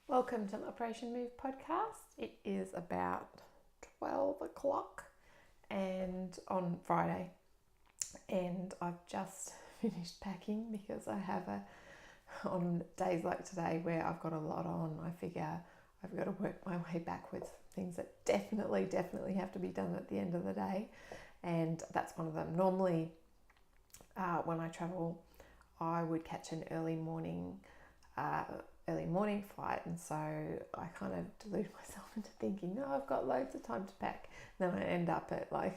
Welcome to the Operation Move podcast. It is about 12 o'clock and on Friday, and I've just finished packing because I have on days like today where I've got a lot on, I figure I've got to work my way backwards. Things that definitely have to be done at the end of the day, and that's one of them. Normally, when I travel, I would catch an early morning flight, and so I kind of delude myself into thinking, no, I've got loads of time to pack. And then I end up at 1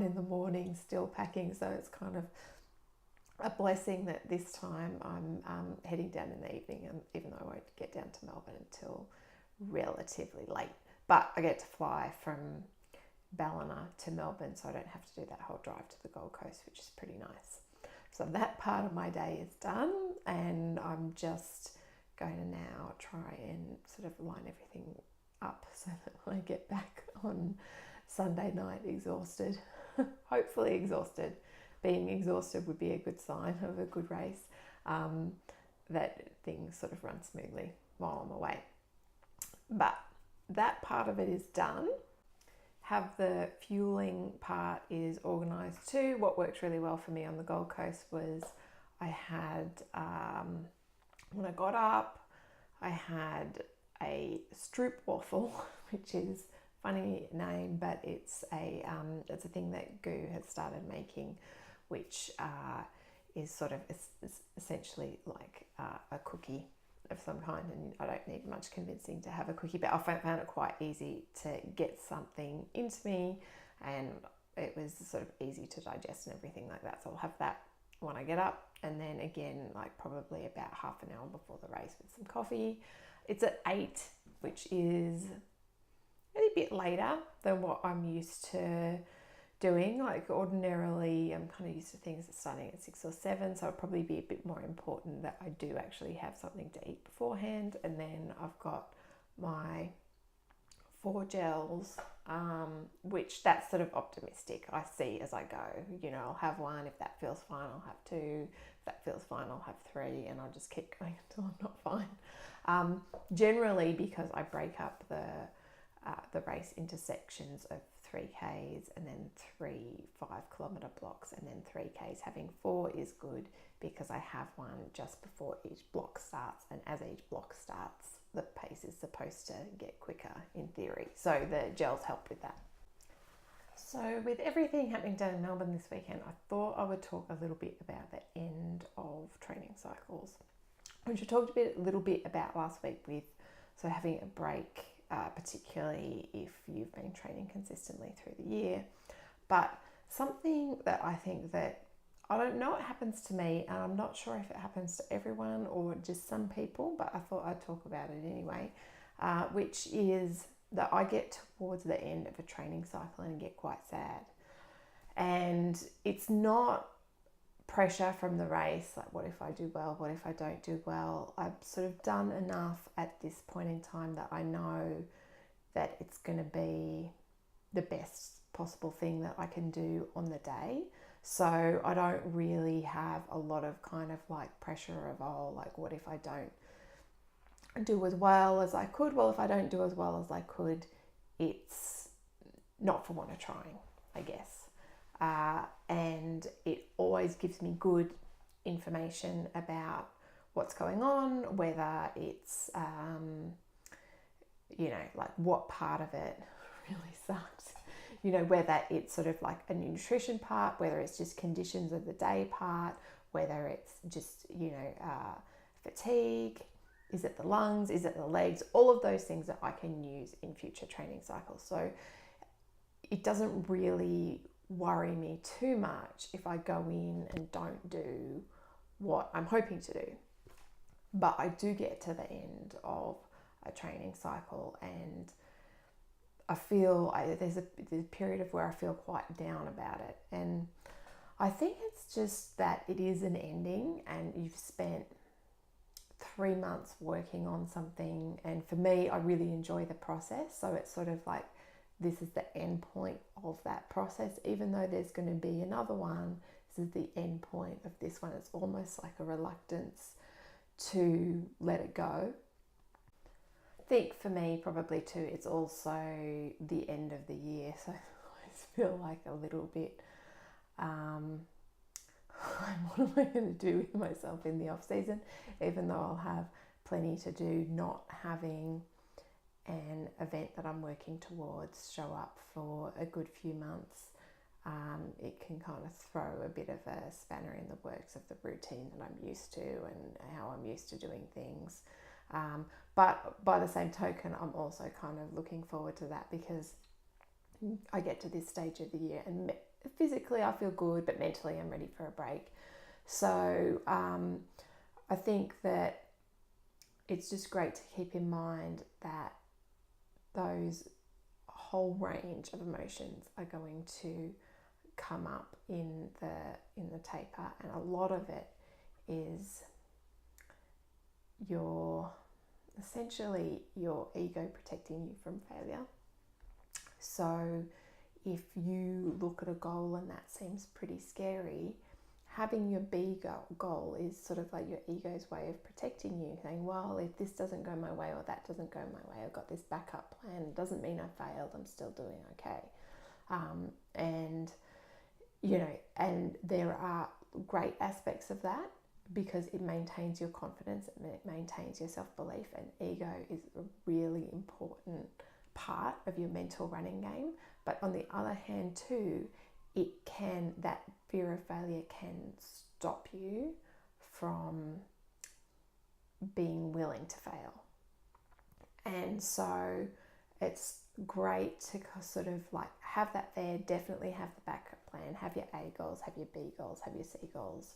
a.m. still packing. So it's kind of a blessing that this time I'm heading down in the evening, and even though I won't get down to Melbourne until relatively late, but I get to fly from Ballina to Melbourne, so I don't have to do that whole drive to the Gold Coast, which is pretty nice. So that part of my day is done, and I'm just going to now try and sort of line everything up so that when I get back on Sunday night exhausted, hopefully exhausted. Being exhausted would be a good sign of a good race, that things sort of run smoothly while I'm away. But that part of it is done. Have the fueling part is organised too. What worked really well for me on the Gold Coast was I had, when I got up, I had a stroop waffle, which is a funny name, but it's a thing that Goo has started making, which is sort of essentially like a cookie of some kind, and I don't need much convincing to have a cookie, but I found it quite easy to get something into me, and it was sort of easy to digest and everything like that. So I'll have that when I get up, and then again, like probably about half an hour before the race with some coffee. It's at 8, which is a bit later than what I'm used to doing. Like ordinarily I'm kind of used to things starting at 6 or 7, so it'll probably be a bit more important that I do actually have something to eat beforehand. And then I've got my 4 gels, which that's sort of optimistic. I see as I go, I'll have 1. If that feels fine, I'll have 2. If that feels fine, I'll have 3, and I'll just keep going until I'm not fine. Generally, because I break up the race into sections of 3Ks and then 3 5-kilometre blocks and then 3Ks. Having 4 is good because I have one just before each block starts, and as each block starts, the pace is supposed to get quicker in theory. So the gels help with that. So with everything happening down in Melbourne this weekend, I thought I would talk a little bit about the end of training cycles, which I talked a little bit about last week with having a break, particularly if you've been training consistently through the year. But something that I think that I don't know it happens to me, and I'm not sure if it happens to everyone or just some people, but I thought I'd talk about it anyway, which is that I get towards the end of a training cycle and get quite sad. And it's not pressure from the race, like what if I do well, what if I don't do well. I've sort of done enough at this point in time that I know that it's going to be the best possible thing that I can do on the day. So I don't really have a lot of kind of like pressure of, like what if I don't do as well as I could. Well, if I don't do as well as I could, it's not for want of trying, I guess. And it always gives me good information about what's going on, whether it's, like what part of it really sucks, whether it's sort of like a nutrition part, whether it's just conditions of the day part, whether it's just, fatigue, is it the lungs, is it the legs, all of those things that I can use in future training cycles. So it doesn't really worry me too much if I go in and don't do what I'm hoping to do. But I do get to the end of a training cycle and I feel there's a period of where I feel quite down about it. And I think it's just that it is an ending and you've spent 3 months working on something. And for me, I really enjoy the process. So it's sort of like, this is the end point of that process. Even though there's going to be another one, this is the end point of this one. It's almost like a reluctance to let it go. I think for me, probably too, it's also the end of the year, so I always feel like a little bit, what am I going to do with myself in the off season, even though I'll have plenty to do. Not having an event that I'm working towards show up for a good few months, it can kind of throw a bit of a spanner in the works of the routine that I'm used to and how I'm used to doing things. But by the same token, I'm also kind of looking forward to that, because I get to this stage of the year and physically I feel good, but mentally I'm ready for a break. So I think that it's just great to keep in mind that those whole range of emotions are going to come up in the taper, and a lot of it is essentially your ego protecting you from failure. So if you look at a goal and that seems pretty scary, having your B goal is sort of like your ego's way of protecting you, saying, well, if this doesn't go my way or that doesn't go my way, I've got this backup plan. It doesn't mean I failed, I'm still doing okay. And there are great aspects of that, because it maintains your confidence and it maintains your self-belief, and ego is a really important part of your mental running game. But on the other hand too, that fear of failure can stop you from being willing to fail. And so it's great to sort of like have that there, definitely have the backup plan, have your A goals, have your B goals, have your C goals.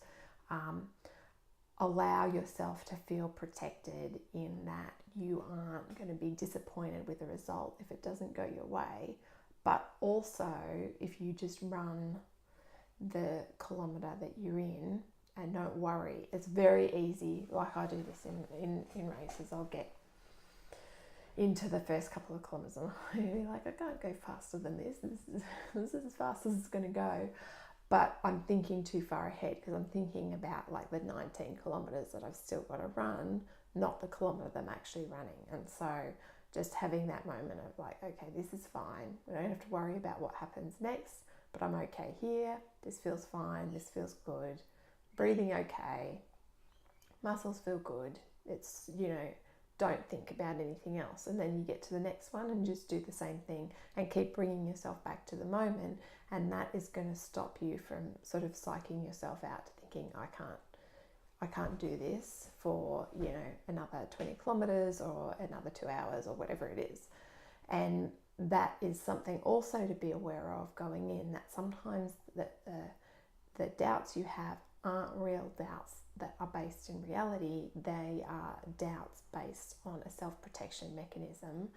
Allow yourself to feel protected in that you aren't going to be disappointed with the result if it doesn't go your way. But also, if you just run the kilometre that you're in and don't worry, it's very easy. Like I do this in races. I'll get into the first couple of kilometres and I'll be like, I can't go faster than this. This is as fast as it's going to go. But I'm thinking too far ahead, because I'm thinking about like the 19 kilometres that I've still got to run, not the kilometre that I'm actually running. And so just having that moment of like, okay, this is fine. We don't have to worry about what happens next, but I'm okay here. This feels fine. This feels good. Breathing okay. Muscles feel good. It's, don't think about anything else. And then you get to the next one and just do the same thing and keep bringing yourself back to the moment. And that is going to stop you from sort of psyching yourself out to thinking, I can't do this for, another 20 kilometers or another 2 hours or whatever it is. And that is something also to be aware of going in, that sometimes the doubts you have aren't real doubts that are based in reality. They are doubts based on a self-protection mechanism,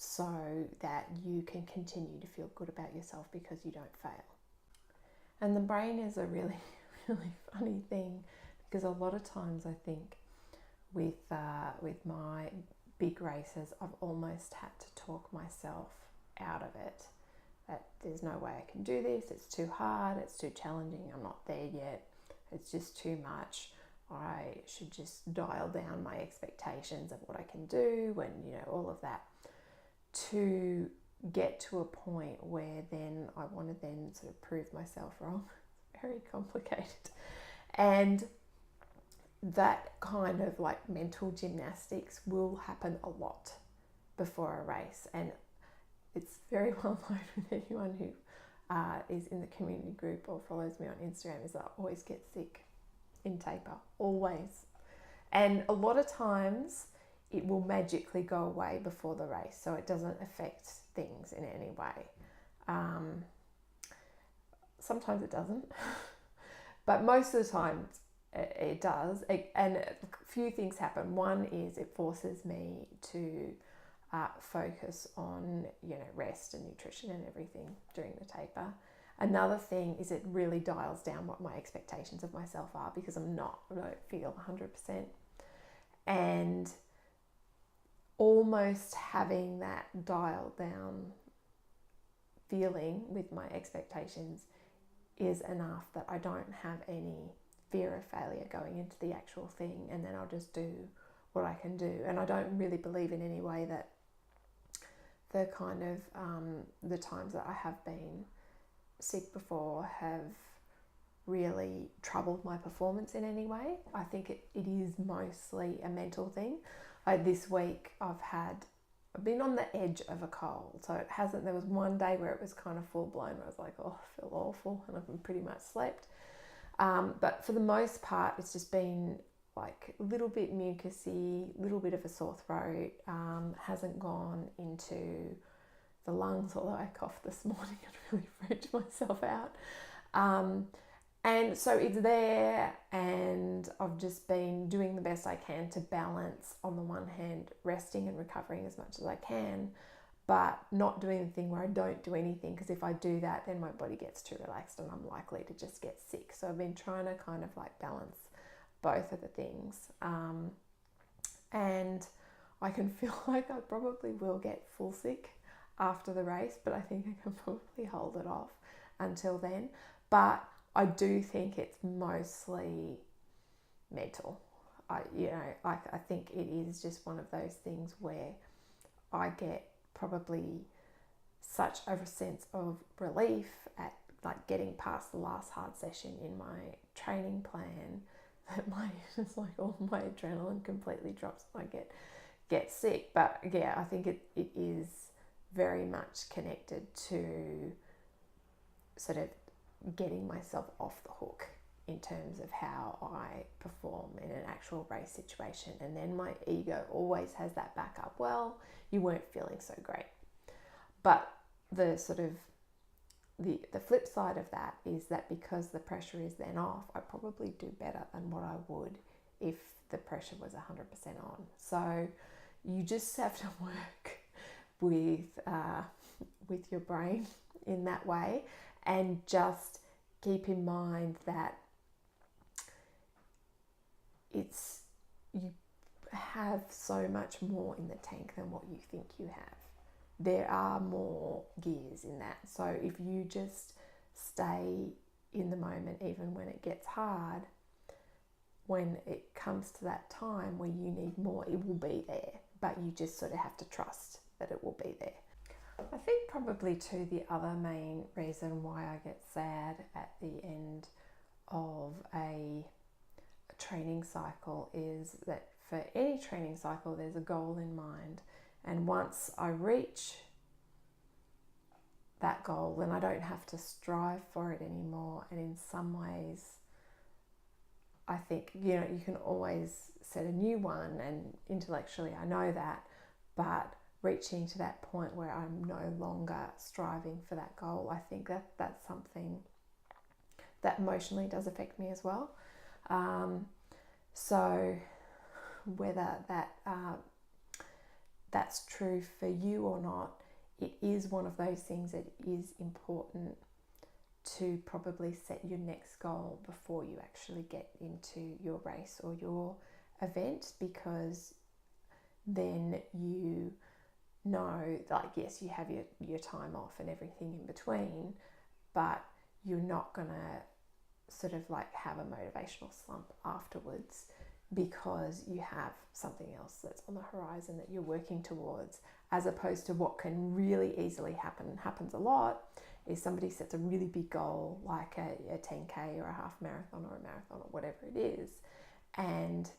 so that you can continue to feel good about yourself because you don't fail. And the brain is a really, really funny thing, because a lot of times I think with my big races, I've almost had to talk myself out of it. That there's no way I can do this, it's too hard, it's too challenging, I'm not there yet, it's just too much. I should just dial down my expectations of what I can do, and all of that, to get to a point where then I want to then sort of prove myself wrong. It's very complicated. And that kind of like mental gymnastics will happen a lot before a race. And it's very well known with anyone who is in the community group or follows me on Instagram, is that I always get sick in taper, always. And a lot of times it will magically go away before the race, so it doesn't affect things in any way. Sometimes it doesn't, but most of the time it does. And a few things happen. One is it forces me to focus on rest and nutrition and everything during the taper. Another thing is it really dials down what my expectations of myself are, because I don't feel 100%. And almost having that dialed down feeling with my expectations is enough that I don't have any fear of failure going into the actual thing, and then I'll just do what I can do. And I don't really believe in any way that the kind of the times that I have been sick before have really troubled my performance in any way. I think it is mostly a mental thing. This week I've been on the edge of a cold, so there was one day where it was kind of full blown where I was like, oh, I feel awful, and I've pretty much slept. But for the most part, it's just been like a little bit mucusy, a little bit of a sore throat, hasn't gone into the lungs, although I coughed this morning and really freaked myself out. And so it's there, and I've just been doing the best I can to balance, on the one hand, resting and recovering as much as I can, but not doing the thing where I don't do anything, because if I do that, then my body gets too relaxed and I'm likely to just get sick. So I've been trying to kind of like balance both of the things. And I can feel like I probably will get full sick after the race, but I think I can probably hold it off until then. But I do think it's mostly mental. I think it is just one of those things where I get probably such a sense of relief at like getting past the last hard session in my training plan that it's like all my adrenaline completely drops and I get sick. But yeah, I think it is very much connected to sort of getting myself off the hook in terms of how I perform in an actual race situation. And then my ego always has that backup. Well, you weren't feeling so great. But the sort of the flip side of that is that because the pressure is then off, I probably do better than what I would if the pressure was 100% on. So you just have to work with your brain in that way, and just keep in mind that you have so much more in the tank than what you think you have. There are more gears in that. So if you just stay in the moment, even when it gets hard, when it comes to that time where you need more, it will be there. But you just sort of have to trust that it will be there. I think probably too the other main reason why I get sad at the end of a training cycle is that for any training cycle there's a goal in mind, and once I reach that goal then I don't have to strive for it anymore. And in some ways I think you can always set a new one, and intellectually I know that, but reaching to that point where I'm no longer striving for that goal, I think that's something that emotionally does affect me as well. So whether that's true for you or not, it is one of those things that is important to probably set your next goal before you actually get into your race or your event, because then you know, like, yes, you have your time off and everything in between, but you're not gonna sort of like have a motivational slump afterwards because you have something else that's on the horizon that you're working towards, as opposed to what can really easily happens a lot, is somebody sets a really big goal like a 10K or a half marathon or a marathon or whatever it is, and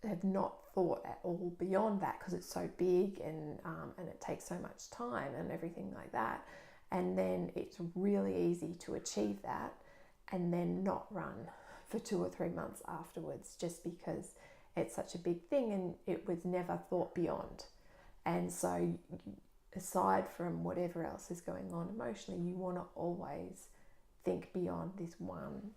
have not thought at all beyond that because it's so big and it takes so much time and everything like that. And then it's really easy to achieve that and then not run for 2 or 3 months afterwards, just because it's such a big thing and it was never thought beyond. And so aside from whatever else is going on emotionally, you want to always think beyond this one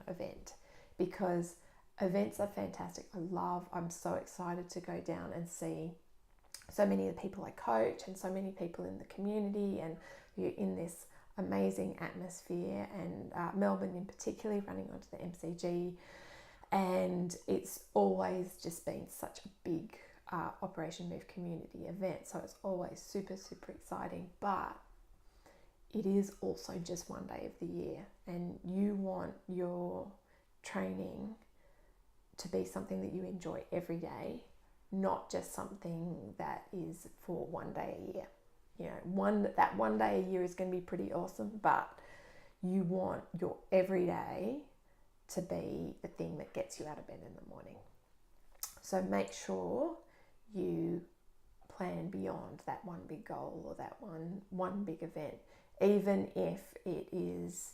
event, because events are fantastic. I'm so excited to go down and see so many of the people I coach and so many people in the community, and you're in this amazing atmosphere, and Melbourne in particular, running onto the MCG, and it's always just been such a big Operation Move community event, so it's always super, super exciting. But it is also just one day of the year, and you want your training to be something that you enjoy every day, not just something that is for one day a year. You know, that one day a year is going to be pretty awesome, but you want your everyday to be the thing that gets you out of bed in the morning. So make sure you plan beyond that one big goal or that one big event, even if it is,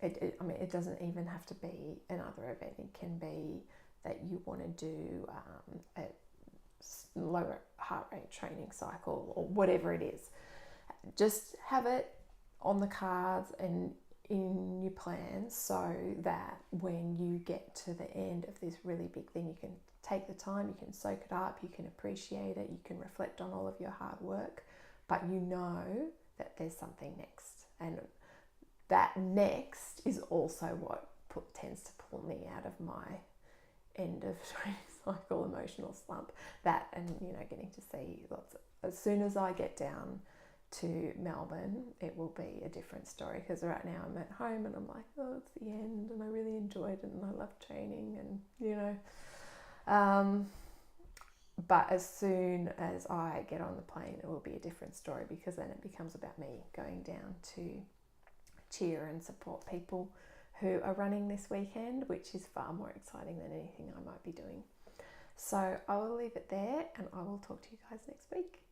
it doesn't even have to be another event. It can be that you want to do a lower heart rate training cycle or whatever it is. Just have it on the cards and in your plans so that when you get to the end of this really big thing, you can take the time, you can soak it up, you can appreciate it, you can reflect on all of your hard work, but you know that there's something next. And that next is also what tends to pull me out of my end of training cycle emotional slump. That, and getting to see lots of, as soon as I get down to Melbourne, it will be a different story, because right now I'm at home and I'm like, oh, it's the end and I really enjoyed it and I love training, and but as soon as I get on the plane, it will be a different story, because then it becomes about me going down to cheer and support people who are running this weekend, which is far more exciting than anything I might be doing. So I will leave it there, and I will talk to you guys next week.